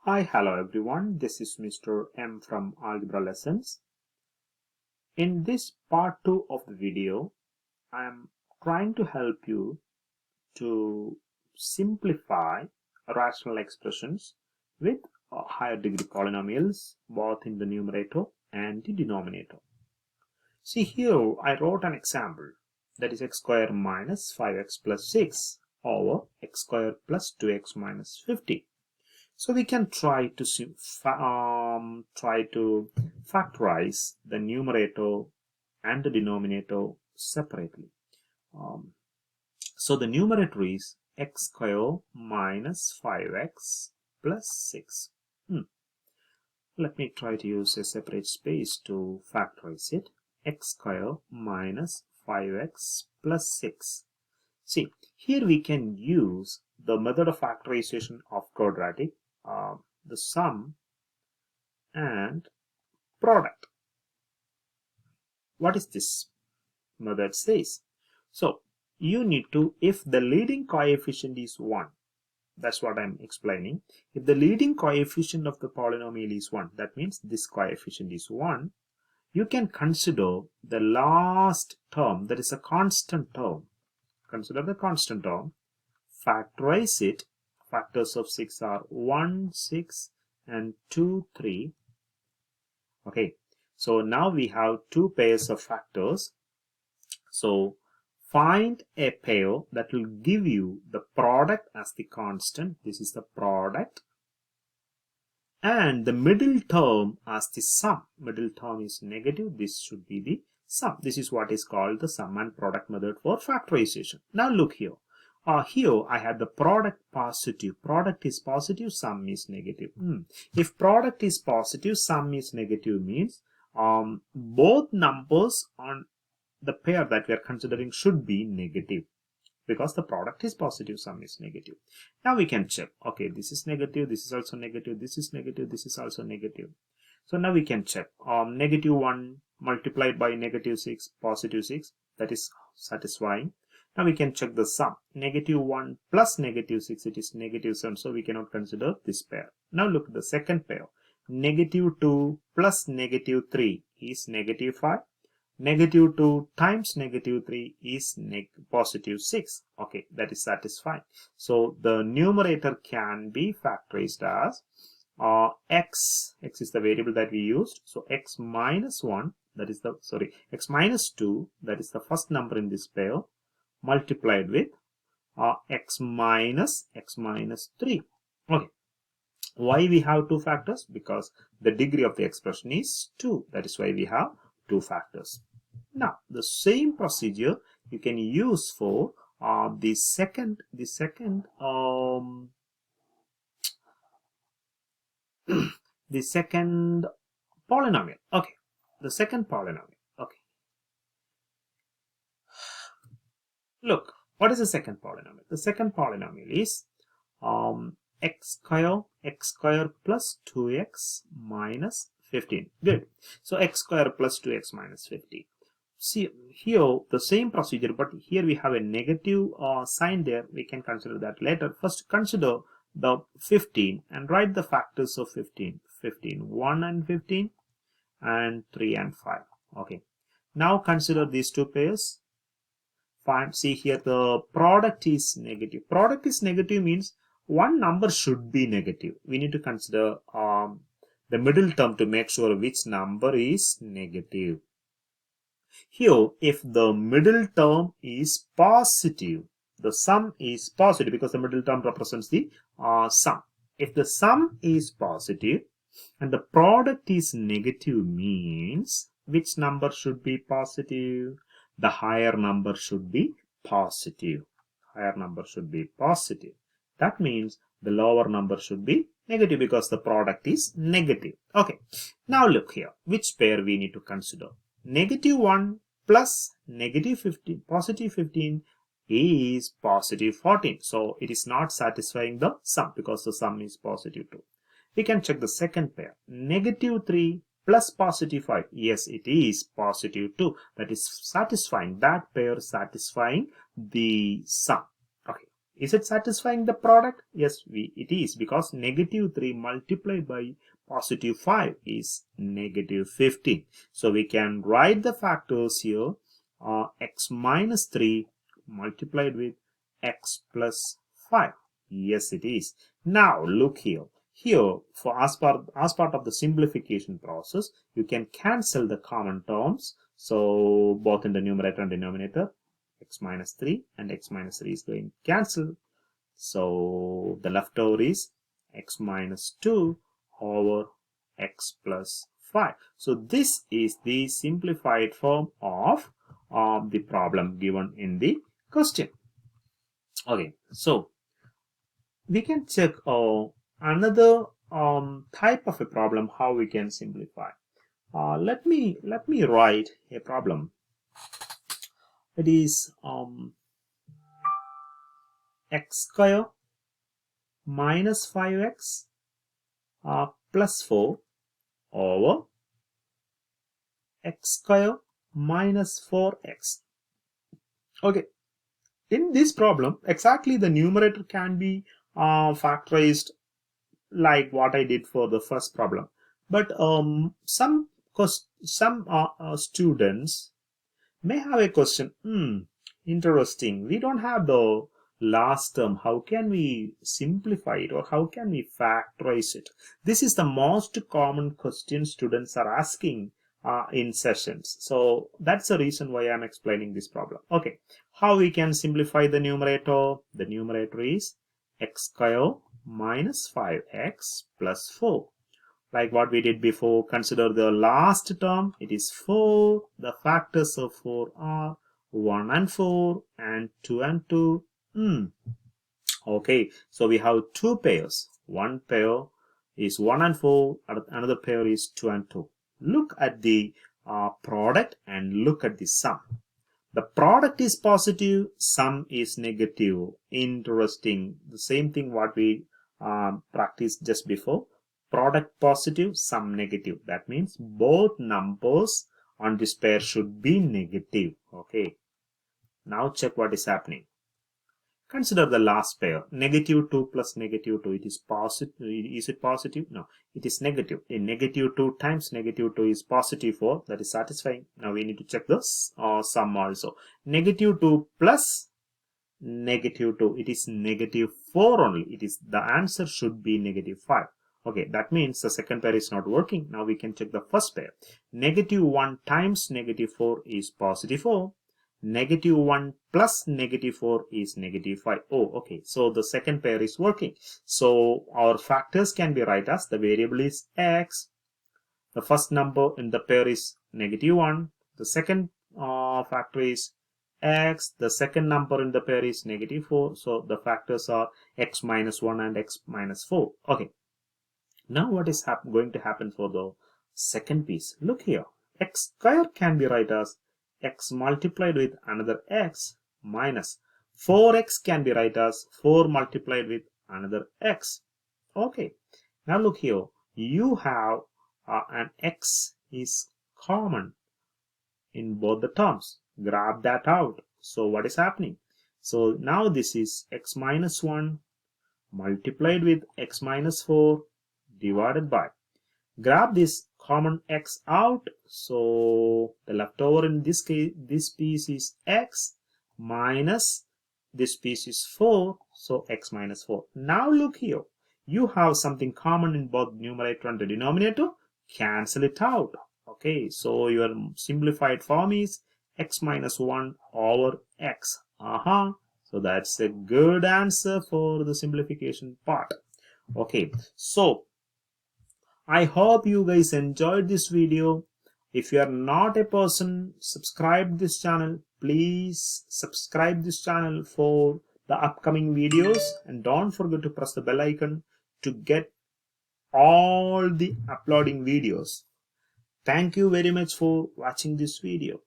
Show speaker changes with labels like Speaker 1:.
Speaker 1: Hi, hello everyone. This is Mr. M from Algebra Lessons. In this part 2 of the video, I am trying to help you to simplify rational expressions with higher degree polynomials both in the numerator and the denominator. See here, I wrote an example that is x square minus 5x plus 6 over x square plus 2x minus 50. So we can try to factorize the numerator and the denominator separately. So the numerator is x square minus 5x plus 6. Let me try to use a separate space to factorize it. X square minus 5x plus 6. See, here we can use the method of factorization of quadratic, the sum and product. What is this method says? So you need to, if the leading coefficient is 1, that's what I'm explaining. If the leading coefficient of the polynomial is 1, that means this coefficient is 1, you can consider the last term, that is a constant term. Consider the constant term, factorize it. Factors of 6 are 1, 6 and 2, 3. Okay, so now we have two pairs of factors. So find a pair that will give you the product as the constant. This is the product. And the middle term as the sum. Middle term is negative. This should be the sum. This is what is called the sum and product method for factorization. Now look here. Here I have the product positive. Product is positive, sum is negative. If product is positive, sum is negative means both numbers on the pair that we are considering should be negative, because the product is positive, sum is negative. Now we can check. Okay, this is negative, this is also negative, this is negative, this is also negative. So now we can check. Negative 1 multiplied by negative 6, positive 6, that is satisfying. Now we can check the sum. Negative 1 plus negative 6, it is negative 7, so we cannot consider this pair. Now look at the second pair. Negative 2 plus negative 3 is negative 5. Negative 2 times negative 3 is positive 6. Okay, that is satisfying. So the numerator can be factorized as x is the variable that we used. So x minus 1, that is the, x minus 2, that is the first number in this pair, multiplied with x minus 3. Okay. Why we have two factors? Because the degree of the expression is 2. That is why we have two factors. Now the same procedure you can use for the second the second polynomial. Okay, the second polynomial. Okay, look, what is the second polynomial? The second polynomial is x square plus 2x minus 15. Good. So x square plus 2x minus 15. See here the same procedure, but here we have a negative sign there. We can consider that later. First consider the 15 and write the factors of 15. 1 and 15 and 3 and 5. Okay. Now consider these two pairs. Fine. See here the product is negative. Product is negative means one number should be negative. We need to consider the middle term to make sure which number is negative. Here, if the middle term is positive, the sum is positive because the middle term represents the sum. If the sum is positive and the product is negative means which number should be positive? The higher number should be positive. Higher number should be positive. That means the lower number should be negative because the product is negative. Okay. Now look here. Which pair we need to consider? Negative 1 plus negative 15, positive 15 is positive 14. So it is not satisfying the sum because the sum is positive 2. We can check the second pair. Negative 3 plus positive 5. Yes, it is positive 2. That is satisfying. That pair satisfying the sum. Okay. Is it satisfying the product? Yes, it is, because negative 3 multiplied by positive 5 is negative 15. So we can write the factors here, x minus 3 multiplied with x plus 5. Yes, it is. Now look here. Here, for as part of the simplification process, you can cancel the common terms. So both in the numerator and denominator, x minus 3 and x minus 3 is going to cancel. So the leftover is x minus 2 over x plus 5. So this is the simplified form of the problem given in the question. Okay, so we can check another type of a problem how we can simplify. Let me write a problem. It is x square minus 5x plus 4 over x square minus 4x. Okay, in this problem exactly the numerator can be factorized like what I did for the first problem, but some students may have a question. Interesting, we don't have the last term. How can we simplify it, or how can we factorize it? This is the most common question students are asking in sessions. So that's the reason why I'm explaining this problem. Okay, how we can simplify the numerator? The numerator is x square minus 5x plus 4. Like what we did before, consider the last term. It is 4. The factors of 4 are 1 and 4 and 2 and 2. Okay, so we have two pairs. One pair is 1 and 4, another pair is 2 and 2. Look at the product and look at the sum. The product is positive, sum is negative. Interesting. The same thing what we practiced just before. Product positive, sum negative. That means both numbers on this pair should be negative. Okay. Now check what is happening. Consider the last pair, negative 2 plus negative 2. It is positive. Is it positive? No, it is negative. In negative 2 times negative 2 is positive 4. That is satisfying. Now we need to check the sum also. Negative 2 plus negative 2. It is negative 4 only. It is, the answer should be negative 5. Okay, that means the second pair is not working. Now we can check the first pair. Negative 1 times negative 4 is positive 4. Negative 1 plus negative 4 is negative 5. Oh, okay. So the second pair is working. So our factors can be write as the variable is x. The first number in the pair is negative 1. The second factor is x. The second number in the pair is negative 4. So the factors are x minus 1 and x minus 4. Okay. Now what is going to happen for the second piece? Look here. X square can be write as x multiplied with another x minus 4x can be write as 4 multiplied with another x. Okay, now look here. You have an x is common in both the terms. Grab that out. So what is happening? So now this is x minus 1 multiplied with x minus 4 divided by. Grab this common x out, so the leftover in this case, this piece is x minus this piece is 4, so x minus 4. Now look here, you have something common in both numerator and the denominator. Cancel it out. Okay, so your simplified form is x minus 1 over x. So that's a good answer for the simplification part. Okay, so I hope you guys enjoyed this video. If you are not a person, subscribe this channel. Please subscribe this channel for the upcoming videos, and don't forget to press the bell icon to get all the uploading videos. Thank you very much for watching this video.